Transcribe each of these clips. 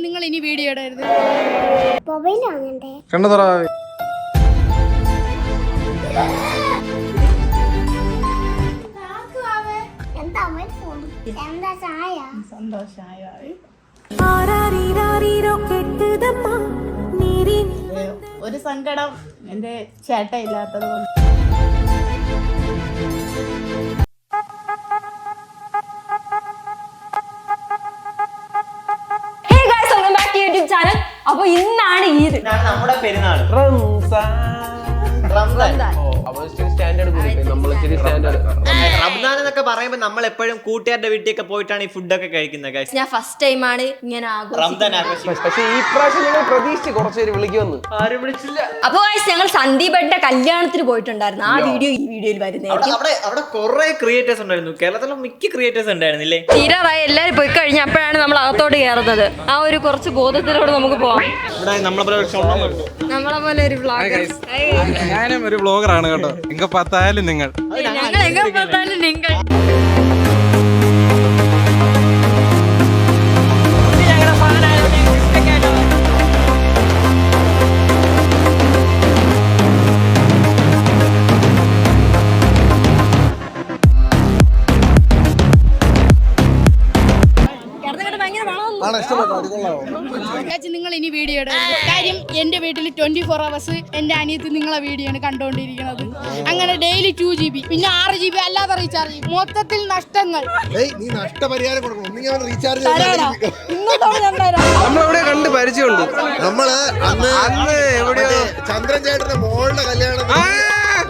നിങ്ങൾ ഇനി വീഡിയോ ഇടരുത്. ഒരു സങ്കടം എന്റെ ചേട്ട ഇല്ലാത്തത് കൊണ്ട്. ചാനൽ. അപ്പൊ ഇന്നാണ് ഈദ്, നമ്മുടെ പെരുന്നാൾ റംസാൻ എന്നൊക്കെ പറയുമ്പോ നമ്മൾ എപ്പോഴും കൂട്ടുകാരുടെ വീട്ടിലൊക്കെ പോയിട്ടാണ് ഈ ഫുഡൊക്കെ കഴിക്കുന്നത്. ഞാൻ ഫസ്റ്റ് ടൈം ആണ് ഇങ്ങനെ റംസാൻ ആഘോഷിക്കുന്നത്. പക്ഷേ ഈ പ്രാവശ്യം ഞങ്ങൾ പ്രതീക്ഷിച്ച് കുറച്ചുപേര് വിളിക്കുമെന്ന് ആരും വിളിച്ചില്ല. അപ്പൊ ഞങ്ങൾ സന്ദീപേട്ടന്റെ കല്യാണത്തിന് പോയിട്ടുണ്ടായിരുന്നു. ആ വീഡിയോ ഈ വീഡിയോയിൽ വരുന്നതായിരിക്കും. അവിടെ കുറെ ക്രിയേറ്റേഴ്സ് ഉണ്ടായിരുന്നു. കേരളത്തിലെ മിക്ക ക്രിയേറ്റേഴ്സ് ഉണ്ടായിരുന്നില്ലേ? തീരാറായി, എല്ലാരും പോയി കഴിഞ്ഞപ്പോഴാണ് നമ്മൾ അകത്തോട്ട് കയറുന്നത്. ആ ഒരു കുറച്ച് ബോധത്തിലൂടെ നമുക്ക് പോവാം. നമ്മളെ പോലെ ഒരു വ്ളോഗർ. ഞാനും ഒരു വ്ളോഗറാണ് കേട്ടോ. എങ്ക പത്തായാലും നിങ്ങൾ ഞങ്ങൾ എങ്ങനെ பார்த்தாலும் നിങ്ങൾ. നിങ്ങൾ ഇനി വീഡിയോ ഇടരുത്. കാര്യം എന്റെ വീട്ടിൽ 24 hours എന്റെ അനിയത്തി നിങ്ങളെ വീഡിയോ ആണ് കണ്ടോണ്ടിരിക്കുന്നത്. അങ്ങനെ ഡെയിലി 2 GB പിന്നെ 6 GB അല്ലാതെ റീചാർജ്, മൊത്തത്തിൽ നഷ്ടങ്ങൾ. നഷ്ടപരിഹാരം കൊടുക്കണം. നമ്മളെവിടെ കണ്ട് പരിചയമുണ്ട്. നമ്മള് അന്ന് എവിടെയോ ചന്ദ്രൻ ചേട്ടന്റെ മോളുടെ കല്യാണം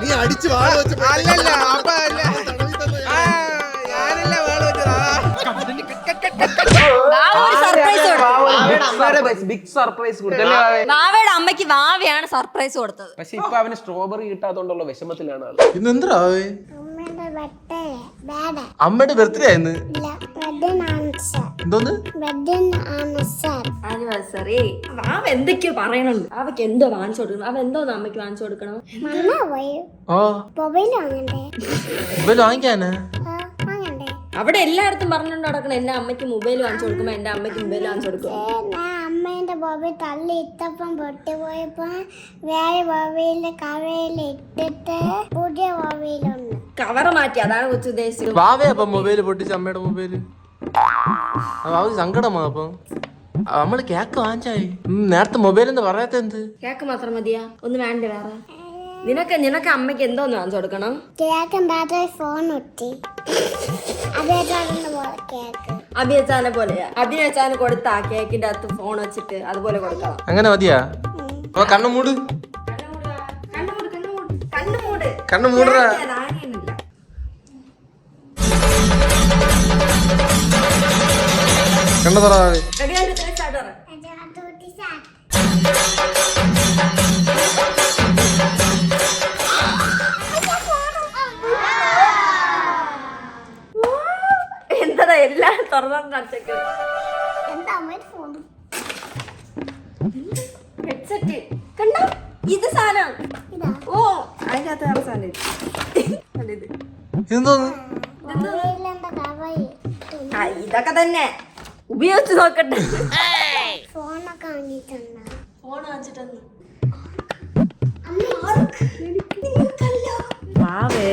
നീ അടിച്ച് വാഴ വെച്ച് ബിഗ് സർപ്രൈസ് വാവയുടെ അമ്മയ്ക്ക് വാവയാണ് സർപ്രൈസ് കൊടുത്തത്. പക്ഷെ ഇപ്പൊ അവന് സ്ട്രോബെറി കിട്ടാത്തോണ്ടുള്ള വിഷമത്തിലാണ് ആള്. ഇന്ന് എന്താ അമ്മയുടെ ബർത്ത്ഡേ ആയിരുന്നു. എന്തോന്ന് ആനിവേഴ്സറി. വാവ എന്തൊക്കെയോ പറയണുണ്ട്. അവക്ക് എന്തോ വാങ്ങിച്ചു കൊടുക്കണം. അവ എന്തോന്ന് അമ്മയ്ക്ക് വാങ്ങിച്ചു കൊടുക്കണം. മൊബൈൽ വാങ്ങിക്കാനാ? അവിടെ എല്ലായിടത്തും പറഞ്ഞോണ്ട് നടക്കണം. എന്റെ അമ്മയ്ക്ക് മൊബൈൽ വാങ്ങിച്ചു കൊടുക്കുമ്പോ എന്റെ അമ്മയ്ക്ക് മൊബൈൽ വാങ്ങിച്ചു കൊടുക്കും. അമ്മേന്റെ ബോബി തള്ളി ഇത്തപ്പം പൊട്ടിപ്പോയപ്പോ വേറെ ബോബിയില് കവയിൽ ഇട്ടിട്ട് പുതിയ ബോബിയിലൊന്ന് കവറ് മാറ്റി. അതാണ് കൊച്ചു ഉദ്ദേശിച്ചത്. വാവേ അപ്പൊ മൊബൈല് പൊട്ടിച്ച് അമ്മയുടെ മൊബൈല് സങ്കടമാ. അപ്പൊ നമ്മള് കേക്ക് വാങ്ങിച്ചായി. നേരത്തെ മൊബൈൽ എന്താ പറയാത്ത? എന്ത് കേക്ക് മാത്രം മതിയാ? ഒന്നും വേണ്ട വേറെ? നിനക്ക് അമ്മയ്ക്ക് എന്തോന്ന് വാങ്ങിച്ചു കൊടുക്കണം? ഫോൺ ഒട്ടി അഭിയച്ചാനെ പോലെയാ. അഭിയച്ചാന് കൊടുത്ത കേക്കിന്റെ അകത്ത് ഫോൺ വെച്ചിട്ട് അതുപോലെ കൊടുക്കണം. അങ്ങനെ മതിയാ? അപ്പൊ കണ്ണു മൂട്, കണ്ണു മൂടറാ. കണ്ണു തുറ. എന്താ എല്ലാം തുറന്നു കാണിച്ചേക്ക്. ഹെഡ്സെറ്റ് കണ്ടോ? ഇത് സാധനം. ഓ അതിനകത്ത് വേറെ സാധനം. ഇതൊക്കെ തന്നെ ഉപയോഗിച്ച് നോക്കട്ടെ. ഫോണൊക്കെ വാങ്ങിയിട്ടുണ്ടോ? ഫോൺ വാങ്ങിച്ചിട്ടൊന്നും വാവേ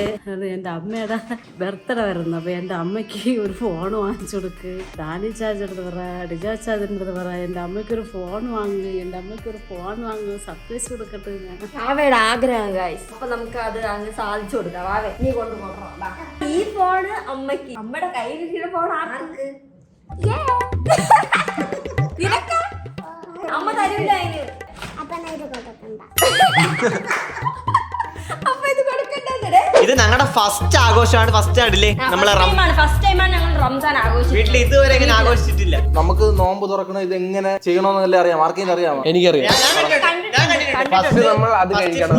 എൻ്റെ അമ്മയുടെ ബർത്ത്ഡേ വരുന്നു. അപ്പൊ എൻ്റെ അമ്മയ്ക്ക് ഒരു ഫോൺ വാങ്ങിച്ചു കൊടുക്ക്. ഡാനി ചാർജ് എടുത്ത് പറ, ഡിജാ ചാർജ് എടുത്ത് പറ. എൻ്റെ അമ്മയ്ക്കൊരു ഫോൺ വാങ്ങുക, എൻ്റെ അമ്മയ്ക്കൊരു ഫോൺ വാങ്ങുക, സർപ്രൈസ് കൊടുക്കട്ടെ. ഞാൻ വാവയുടെ ആഗ്രഹം ഗൈസ്. അപ്പൊ നമുക്ക് അത് അങ്ങ് സാധിച്ചു കൊടുക്കാം. വാവേ നീ കൊണ്ടുപോകണം. ഈ ഫോണ് അമ്മയ്ക്ക്. അമ്മയുടെ കയ്യിലിരിക്കുന്ന ഫോൺ ആർക്ക്? നിനക്ക് അമ്മ തരൂല അതിന്. അപ്പൊ ഇത് കൊടുക്കണ്ട. ഇത് ഞങ്ങളുടെ ഫസ്റ്റ് ആഘോഷമാണ്. ഫസ്റ്റ് ആയിട്ടില്ലേ നമ്മളെ ഫസ്റ്റ് ടൈമാണ് ഞങ്ങൾ റംസാൻ ആഘോഷിച്ചത്. വീട്ടിൽ ഇതുവരെ ഇങ്ങനെ ആഘോഷിച്ചിട്ടില്ല. നമുക്ക് നോമ്പ് തുറക്കണം, ഇത് എങ്ങനെ ചെയ്യണമെന്നല്ലേ അറിയാം. ആർക്കെങ്കിലും അറിയാമോ? എനിക്കറിയാം. നമ്മൾ അത് കഴിക്കണം.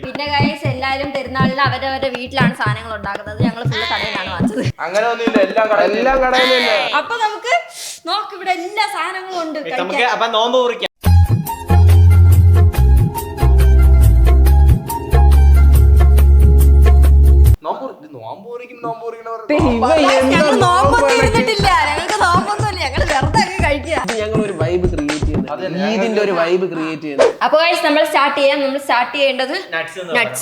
പിന്നെ ഗൈസ് എല്ലാരും പെരുന്നാളിൽ അവരവരുടെ വീട്ടിലാണ് സാധനങ്ങൾ ഉണ്ടാക്കുന്നത്. ഞങ്ങൾ ഫുള്ള് കടയിലാണ് വാങ്ങിച്ചത്. അങ്ങനെ ഒന്നുമില്ല, എല്ലാം കടയിൽ. അപ്പൊ നമുക്ക് നോക്ക്, ഇവിടെ എല്ലാ സാധനങ്ങളും ഉണ്ട്. നമുക്ക് അപ്പൊ നോമ്പ് കുറിക്കാം. നോമ്പ് ഞങ്ങൾ നോമ്പൊന്നും ഇരുന്നിട്ടില്ല, ഞങ്ങൾക്ക് നോമ്പൊന്നുമില്ല, ഞങ്ങൾ വെറുതെ അങ്ങ് കഴിക്കുക. ഞങ്ങൾ ഒരു വൈബ് ക്രിയേറ്റ് ചെയ്യുന്നത്, ഈദിന്റെ ഒരു വൈബ് ക്രിയേറ്റ് ചെയ്യുന്നത്. അപ്പൊ നമ്മൾ സ്റ്റാർട്ട് ചെയ്യാം. നമ്മൾ സ്റ്റാർട്ട് ചെയ്യേണ്ടത് നട്ട്സ്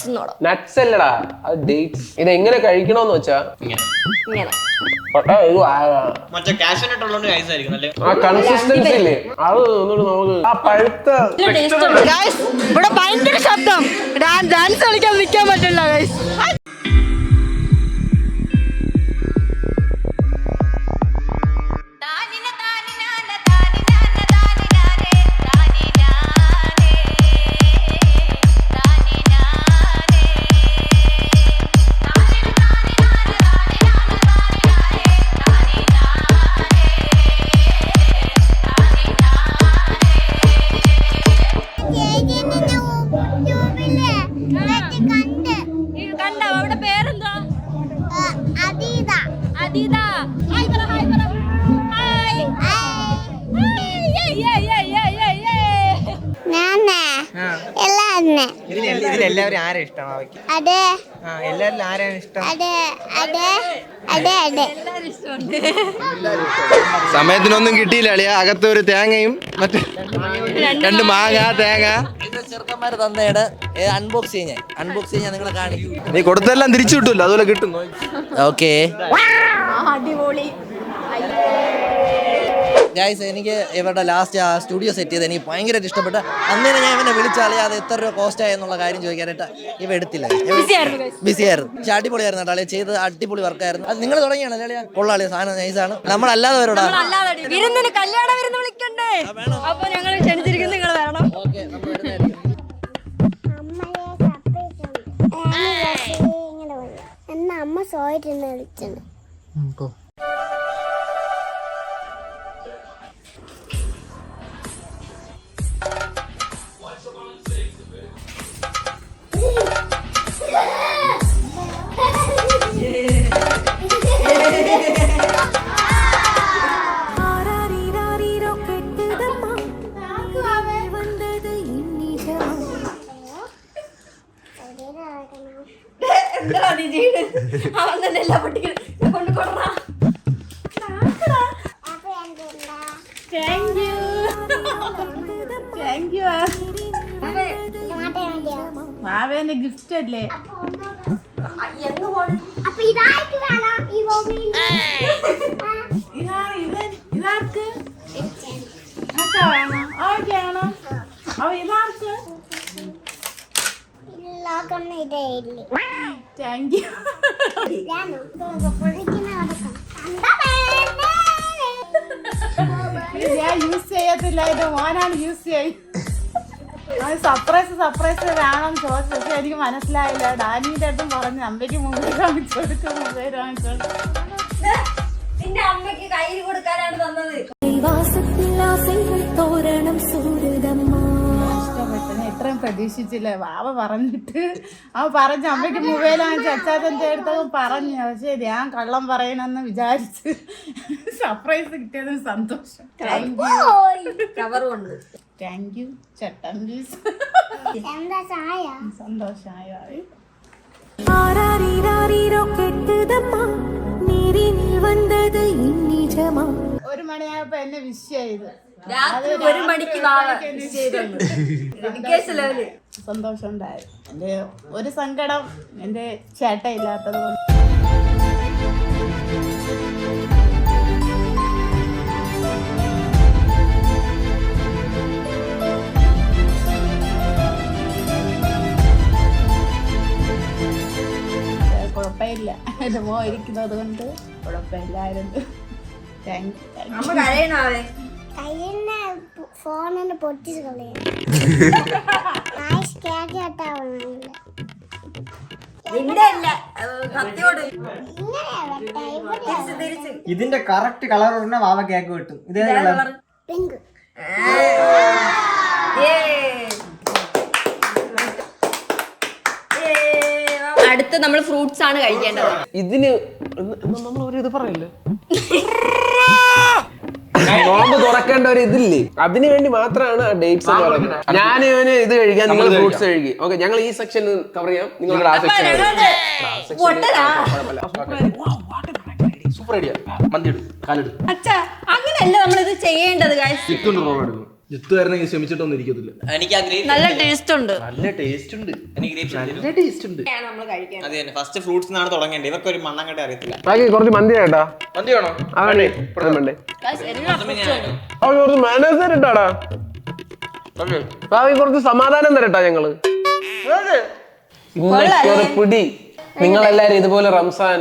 എന്നോടാം. നട്ട്സ് അല്ലടാ, അത് ഡേറ്റ്സ്. ഇത് എങ്ങനെ കഴിക്കണോന്ന് വെച്ചാ ഇങ്ങനെ മറ്റേ കാഷ്യൂനട്ട് ഉള്ളതുകൊണ്ട് ഗൈസ് ആയിരിക്കും അല്ലേ? ആ കൺസിസ്റ്റൻസി ഇല്ലേ, അത് ഒന്നുകൂടി നമുക്ക് ആ പഴുത്ത ഇവിടെ ഭയങ്കര ശബ്ദം, ഡാൻസ് കളിക്കാൻ നിൽക്കാൻ പറ്റില്ല ഗൈസ്. കണ്ടോ അവിടെ പേരെന്താ? അതീത. ഹായ് പറ, ഹായ് പറ. ഹായ്. ഇതിലെല്ലാവരും ആരാ ഇഷ്ടം? എല്ലാവരും ആരാണ് ഇഷ്ടം? സമയത്തിനൊന്നും കിട്ടിയില്ല അളിയ. അകത്ത് ഒരു തേങ്ങയും മറ്റേ 2 മാങ്ങ തേങ്ങ. ചെറുക്കന്മാര് തന്നേട് അൺബോക്സ് ചെയ്യാൻ നിങ്ങളെ കാണിക്കും. നീ കൊടുത്തെല്ലാം തിരിച്ചു കിട്ടൂല്ലോ, അതുപോലെ കിട്ടും. ഓക്കെ അടിപൊളി. ഗൈസ്, എനിക്ക് ഇവരുടെ ലാസ്റ്റ് ആ സ്റ്റുഡിയോ സെറ്റ് ചെയ്ത് എനിക്ക് ഭയങ്കരമായിട്ട് ഇഷ്ടപ്പെട്ടു. അന്നേരം ഞാൻ ഇവനെ വിളിച്ചാൽ അത് എത്ര രൂപ കോസ്റ്റ് ആയെന്നുള്ള കാര്യം ചോദിക്കാനായിട്ട് ഇവ എടുത്തില്ല. ബിസി ആയിരുന്നു. പക്ഷെ അടിപൊളിയായിരുന്നു കേട്ടോ, ചെയ്ത് അടിപൊളി വർക്കായിരുന്നു. അത് നിങ്ങൾ തുടങ്ങിയാണ് അല്ലേ? കൊള്ളാളിയ സാധനം, നൈസാണ്. നമ്മളല്ലാത്തവരോടാ വിരുന്നിന് കല്യാണ വിരുന്ന് വിളിക്കണ്ടേ? അപ്പൊ ഞങ്ങൾ ക്ഷണിച്ചിരിക്കുന്നു, നിങ്ങൾ വരണം. ഓക്കെ, നമ്മൾ വരുന്നതായിരിക്കും. അമ്മ സോയിട്ടിരുന്ന് വിളിച്ചത്. അവൻ തന്നെ എല്ലാ പട്ടികളും കൊണ്ട് കൊടുറാ. മാവേന്റെ ഗിഫ്റ്റ് അല്ലേ? ഇതാർക്ക് വേണോ? ഇതാർക്ക്? Thank you. ഞാൻ യൂസ് ചെയ്യത്തില്ല, എന്റെ മോനാണ് യൂസ് ചെയ്യും. സർപ്രൈസ് വേണം ചോദിച്ചു, പക്ഷെ എനിക്ക് മനസ്സിലായില്ല. ഡാനിയുടെ അടുത്തും പറഞ്ഞു അമ്മയ്ക്ക് മൊബൈൽ വാങ്ങിച്ചു കൊടുക്കും, മൊബൈൽ വാങ്ങിച്ചു കൊടുക്കും. നിന്റെ അമ്മയ്ക്ക് കയ്യിൽ കൊടുക്കാനാണ് തന്നത്. ഇത്രയും പ്രതീക്ഷിച്ചില്ല. വാവ പറഞ്ഞിട്ട് പറഞ്ഞു അമ്മയ്ക്ക് മൊബൈൽ വാങ്ങിച്ചു അച്ചാച്ചൻ്റെ അടുത്തവൻ പറഞ്ഞു. പക്ഷെ ഞാൻ കള്ളം പറയണമെന്ന് വിചാരിച്ച് സർപ്രൈസ് കിട്ടിയതിന് സന്തോഷം. Thank you Chattambees. സന്തോഷമായി. ഒരു മണിയായപ്പോ എന്നെ വിഷ് ചെയ്തു. രാത്രി 1 മണിക്ക് സന്തോഷം ഉണ്ടായി. എന്റെ ഒരു സങ്കടം എന്റെ ചേട്ട ഇല്ലാത്തത് കൊണ്ട്. കുഴപ്പമില്ല, എന്റെ മോ ഇരിക്കുന്നത് കൊണ്ട് കുഴപ്പമില്ലായിരുന്നു. Thank you. ഫോണിന് പൊട്ടിച്ച് കളയാ. ഇതിന്റെ കറക്റ്റ് കളർ പറഞ്ഞ വാവ കേക്ക് കിട്ടും. ഇതേ പിങ്ക്. അടുത്ത് നമ്മൾ ഫ്രൂട്ട്സ് ആണ് കഴിക്കേണ്ടത്. ഇതിന് നമ്മൾ ഒരു ഇത് പറയില്ല. നോമ്പ് തുറക്കേണ്ട ഒരു ഇതില്ലേ, അതിനു വേണ്ടി മാത്രമാണ് ആ ഡേറ്റ്സ് എന്ന് പറയുന്നത്. ഞാൻ ഇവന് ഇത് കഴിക്കാൻ, നിങ്ങൾ ഫ്രൂട്ട്സ് കഴിക്കും. ഓക്കെ, ഞങ്ങൾ ഈ സെക്ഷൻ കവർ ചെയ്യാം, നിങ്ങൾ ആ സെക്ഷൻ. Super idea. മന്തി കാലെടു. അച്ഛാ അങ്ങനെയല്ല നമ്മളിത് ചെയ്യേണ്ടത് ഗൈസ്. ചിക്കൻ റോൾ എടുക്കും. ജിത്തുകാരനെ ശ്രമിച്ചിട്ടൊന്നും ഇരിക്കത്തില്ല. എനിക്ക് ആ ഗ്രേപ്പ് നല്ല ടേസ്റ്റ് ഉണ്ട്. നല്ല ടേസ്റ്റ് ഉണ്ട്. എനിക്ക് ഗ്രേപ്പ് നല്ല ടേസ്റ്റ് ഉണ്ട്. നമ്മൾ കഴിക്കാൻ. അത് തന്നെ ഫസ്റ്റ് ഫ്രൂട്ട്സ് നിന്നാണ് തുടങ്ങേണ്ടത്. ഇവർക്ക് ഒരു മണ്ണങ്ങട്ടെ അറിയത്തില്ല. ബാക്കി കുറച്ച് മന്തി കേട്ടാ. മന്തി വേണോ? അവനെ ഗൈസ് എല്ലാ ഫ്രൂട്ട്സും ഉണ്ട്. അവൻ കുറച്ച് മാനേഴ്സ് തരട്ടാടാ. ബാക്കി കുറച്ച് സമാധാനം തരട്ടാ ഞങ്ങള്. ഇന്നൊരു പിടി നിങ്ങളെല്ലാരും ഇതുപോലെ റംസാൻ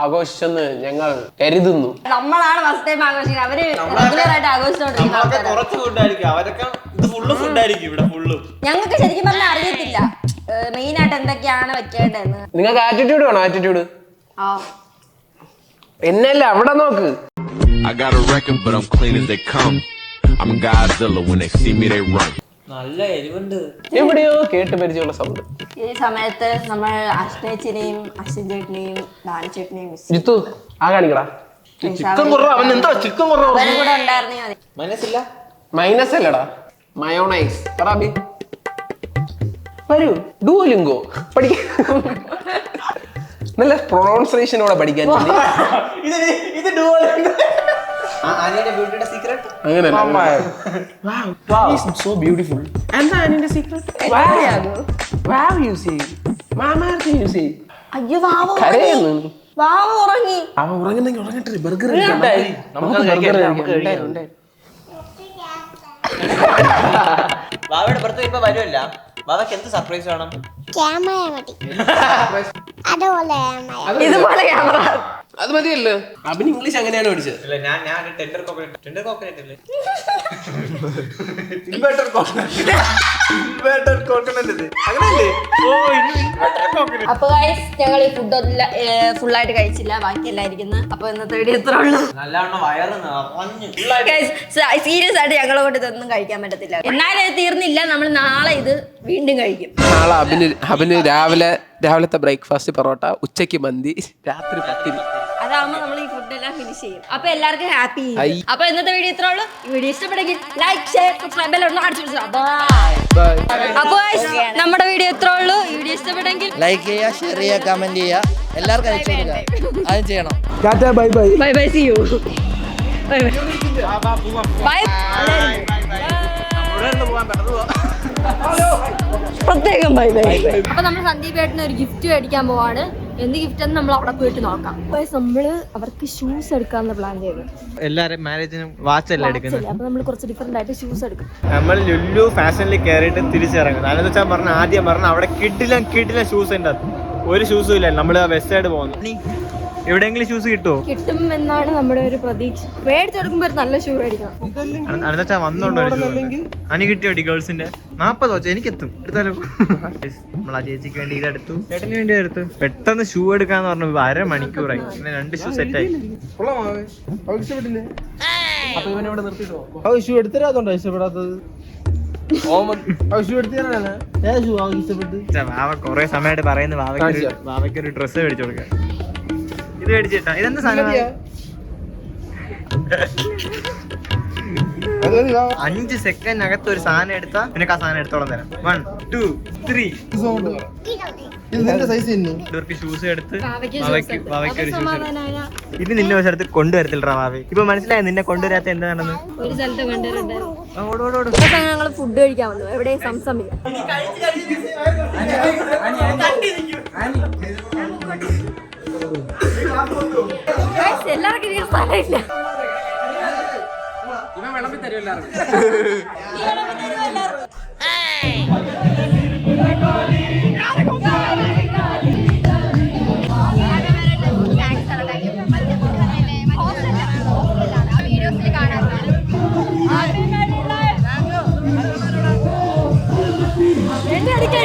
ആഘോഷിച്ചെന്ന് ഞങ്ങൾ കരുതുന്നു. നമ്മളാണ് ഫസ്റ്റ് ടൈം ആഘോഷിക്കുന്നത്. അവര് റെഗുലർ ആയിട്ട് ആഘോഷിച്ചോണ്ടിരിക്കുന്ന ആൾക്കാരാണ്. കുറച്ച് ഫുഡായിരിക്കും, അവരൊക്കെ ഇത് ഫുള്ള് ഫുഡായിരിക്കും ഇവിടെ ഫുള്ളും. ഞങ്ങൾക്ക് ശരിക്കും പറഞ്ഞാൽ അറിയത്തില്ല മെയിൻ ആയിട്ട് എന്തൊക്കെയാണ് വെക്കേണ്ടതെന്ന്. നിങ്ങൾക്ക് ആറ്റിറ്റ്യൂഡ് വേണോ? ആറ്റിറ്റ്യൂഡ് എന്നല്ല അവിടെ നോക്ക്. I got a record, but I'm clean as they come. I'm Godzilla. When they see me, they run. നല്ല എരിവുണ്ട്. എവിടെയോ കേട്ട് പരിചയമുള്ള സൗണ്ട്. ഈ സമയത്ത് നമ്മൾ അശ്നേച്ചിനെയും അശ്വിൻ ചേട്ടനെയും ദാനച്ചേട്ടനെയും ജിത്തു ആ കാണിക്കടാ. ചിക്കൻ കുറ. അവൻ എന്താ ചിക്കൻ കുറ? അവരും കൂടെ ഉണ്ടായിരുന്നേ മതി. മനസ്സില്ല, മൈനസ് അല്ലടാ, മയോണൈസ്. പറാബി വരൂ, ഡുവോലിംഗോ പഠിക്കാൻ. നല്ല പ്രൊണൗൺസിയേഷനോടെ പഠിക്കാൻ. ഇത് ഡുവോലിംഗോ. ആനിയുടെ ബ്യൂട്ടിയുടെ സീക്രട്ട് അങ്ങനെ സോ ബ്യൂട്ടിഫുൾ. എന്താ ആനിയുടെ സീക്രട്ട്? വാവ് യൂസ് ചെയ്യും, മാമാർത്ത് യൂസ് ചെയ്യും. അയ്യോ വാവ് കരയുന്നു. വാവ് ഉറങ്ങി. അവൻ ഉറങ്ങുന്നെങ്കിൽ ഉറങ്ങട്ടെ. ബർഗർ ബാവയുടെ ബർത്ത്ഡേ ഇപ്പൊ വരുമല്ല. ബാവയ്ക്ക് എന്ത് സർപ്രൈസ് വേണം? ക്യാമറ മതി. അതുപോലെ ഇതുപോലെ ക്യാമറ. അത് മതിയല്ലോ. അവന് ഇംഗ്ലീഷ് അങ്ങനെയാണ് പഠിച്ചത്. ഇല്ല, ഞാൻ ടെൻഡർ കോക്കനട്ട് അല്ലേ? അപ്പൊ ഗൈസ് ഞങ്ങൾ ഈ ഫുഡ് ഫുൾ ആയിട്ട് കഴിച്ചില്ല, ബാക്കിയെല്ലാം ഇരിക്കുന്നത്. അപ്പൊ ഇന്നത്തെ വീഡിയോ എത്ര ഉള്ളു? നല്ലവണ്ണം വയറ് നിറഞ്ഞു. സീരിയസ് ആയിട്ട് ഞങ്ങളെ കൊണ്ട് ഇതൊന്നും കഴിക്കാൻ പറ്റത്തില്ല. എന്നാലും ഇത് തീർന്നില്ല, നമ്മൾ നാളെ ഇത് വീണ്ടും കഴിക്കും. നാളെ അഭിന് രാവിലത്തെ ബ്രേക്ക്ഫാസ്റ്റ് പൊറോട്ട, ഉച്ചയ്ക്ക് മന്തി, രാത്രി പത്തിരി. അതാവുമ്പോ നമ്മൾ ഈ ഫുഡ് എല്ലാം ഫിനിഷ് ചെയ്യും. അപ്പൊ എല്ലാവർക്കും ഹാപ്പി. അപ്പൊ ഇന്നത്തെ വീഡിയോ ഇത്ര ഉള്ളൂ. ഈ വീഡിയോ ഇഷ്ടപ്പെട്ടെങ്കിൽ ലൈക്ക്, ഷെയർ, സബ്സ്ക്രൈബ് എല്ലാം അടിച്ചു. അപ്പൊ നമ്മുടെ വീഡിയോ ഇത്ര ഉള്ളൂ. ഈ വീഡിയോ ഇഷ്ടപ്പെട്ടെങ്കിൽ ലൈക്ക് ചെയ്യുക, ഷെയർ ചെയ്യുക, കമന്റ് ചെയ്യുക, എല്ലാവർക്കും അയച്ചു കൊടുക്കുക. അത് ചെയ്യണം. Bye bye. Bye bye, see you. Bye bye. Bye. പ്രത്യേകം ബൈ ബൈ. അപ്പൊ നമ്മൾ സന്ദീപ് ഏട്ടന് ഒരു ഗിഫ്റ്റ് മേടിക്കാൻ പോവാണ്. എന്ത് ഗിഫ്റ്റ് എന്ന് നമ്മൾ അവിടെ പോയിട്ട് നോക്കാം. നമ്മള് അവർക്ക് ഷൂസ് എടുക്കാന്ന് പ്ലാൻ ചെയ്തു. എല്ലാരും മാരേജിനും വാച്ച് എല്ലാം എടുക്കുന്നത്. അപ്പൊ നമ്മൾ കുറച്ച് ഡിഫറെന്റ് ആയിട്ട് ഷൂസ് എടുക്കും. നമ്മൾ ലുലു ഫാഷനിൽ കയറിയിട്ട് തിരിച്ചിറങ്ങും. അതെന്ന് വെച്ചാൽ ആദ്യം അവിടെ കിട്ടില്ല ഷൂസ് ഉണ്ട്. ഒരു ഷൂസും ഇല്ല. നമ്മള് വെസ്റ്റ് സൈഡ് പോകുന്നു. എവിടെയെങ്കിലും ഷൂസ് കിട്ടുമോ? കിട്ടും എന്നാണ് നമ്മുടെ ഒരു പ്രതീക്ഷ. മേടിച്ചെടുക്കുമ്പോ ഒരു നല്ല ഷൂ മേടിക്കണം. അതെന്ന് വന്നോണ്ടോ അനി കിട്ടിയോടി ഗേൾസിന്റെ 40 വെച്ചാൽ എനിക്കെത്തും. എടുത്താലോ? നമ്മൾ ആ ചേച്ചിക്ക് വേണ്ടി ഇതെടുത്തു, ചേട്ടന് വേണ്ടി എടുത്തു. പെട്ടെന്ന് ഷൂ എടുക്കാന്ന് പറഞ്ഞു 1/2 മണിക്കൂറായി. പിന്നെ 2 ഷൂ സെറ്റായി. ഷൂ എടുത്തരാത്തോണ്ടോ ഇഷ്ടപ്പെടാത്തത്? വാവ കൊറേ സമയമായിട്ട് പറയുന്നു വാവയ്ക്കൊരു ഡ്രസ്സ് മേടിച്ചു കൊടുക്കാൻ. ഇത് മേടിച്ചിട്ടാ? ഇതെന്താ സാധനം? 5 സെക്കൻഡിനകത്ത് ഒരു സാധനം എടുത്താ നിനക്ക് ആ സാധനം എടുത്തോളം തരാം. 1 2 3 ഇവർക്ക് ഷൂസ് എടുത്ത് വാവയ്ക്ക് ഒരു ഷൂസ്. ഇത് നിന്നെ ഒരു സ്ഥലത്ത് കൊണ്ടുവരത്തില്ലടാ വാവേ. ഇപ്പൊ മനസ്സിലായി നിന്നെ കൊണ്ടുവരാത്ത എന്താണെന്ന്? ഒരു സ്ഥലത്ത് കൊണ്ടുവരണ്ടായിരുന്നു. ഞങ്ങൾ ഫുഡ് കഴിക്കാൻ വന്നു. എവിടെ? സംസമിൽ. എല്ലാവർക്കും സ്ഥലമില്ല. എന്നെ അടിക്കാൻ